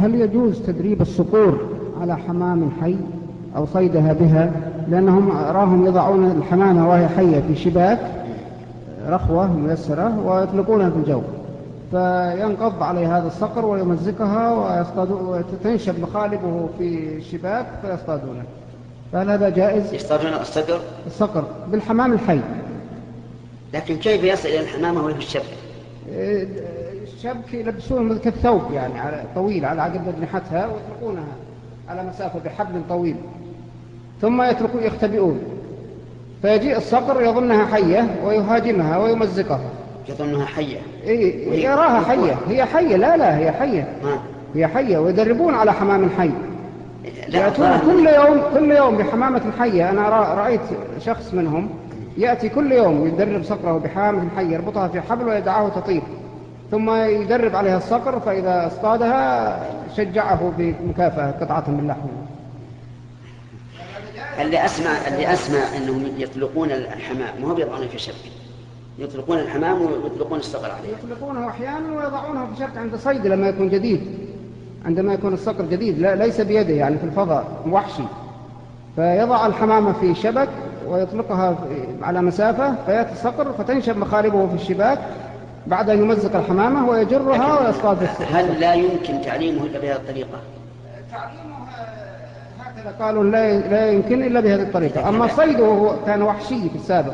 هل يجوز تدريب الصقور على حمام حي أو صيدها بها؟ لأنهم أراهم يضعون الحمامة وهي حية في شباك رخوة ميسرة ويطلقونها في الجو، فينقض عليه هذا الصقر ويمزقها وتنشب مخالبه في الشباك فيصطادونه. فهل هذا جائز؟ يصطادون الصقر بالحمام الحي. لكن كيف يصل إلى الحمامة وهي في الشبك؟ الشبك يلبسون كالثوب يعني طويل على عقب أجنحتها ويطلقونها على مسافة بحبل طويل، ثم يختبئون، فيجيء الصقر يظنها حية ويهاجمها ويمزقها. يظنها حية؟ يراها حية، هي حية. لا هي حية. هي حية، ويدربون على حمام حي. يأتون كل يوم بحمامة حية. أنا رأيت شخص منهم يأتي كل يوم يدرب صقره بحمامة حية، يربطها في حبل ويدعاه تطير، ثم يدرب عليها الصقر، فإذا اصطادها شجعه بمكافأة قطعة من لحمه. اللي أسمع أنهم يطلقون الحمام، ما هو بيضعونه في شبك، يطلقون الحمام ويطلقون الصقر عليه. يطلقونه أحيانا ويضعونه في شبك عند صيد لما يكون جديد، عندما يكون الصقر جديد ليس بيده يعني في الفضاء وحشي، فيضع الحمامة في شبك ويطلقها على مسافة، فيأتي الصقر فتنشب مخالبه في الشباك بعد أن يمزق الحمامة ويجرها ويصطاد الصقر. هل لا يمكن تعليمه إلا بهذه الطريقة؟ تعليمه هكذا قالوا لا يمكن إلا بهذه الطريقة. أما صيده كان وحشي في السابق،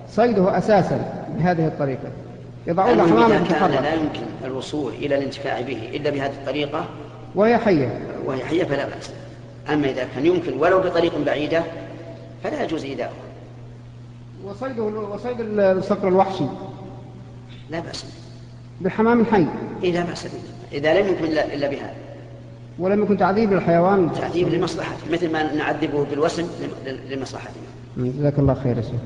صيده أساسا بهذه الطريقة، يضعون الحمامة كان لا يمكن الوصول إلى الانتفاع به إلا بهذه الطريقة وهي حية فلا بأس. أما إذا كان يمكن ولو بطريق بعيدة فلا يجوز إيذاؤه. وصيد الصقر الوحشي لا بأس بالحمام الحي. لا بأس إذا لم يكن إلا بهذا، ولم يكن تعذيب للحيوان، تعذيب لمصلحته، مثل ما نعذبه بالوسم لمصلحتنا. جزاك الله خير يا شيخ.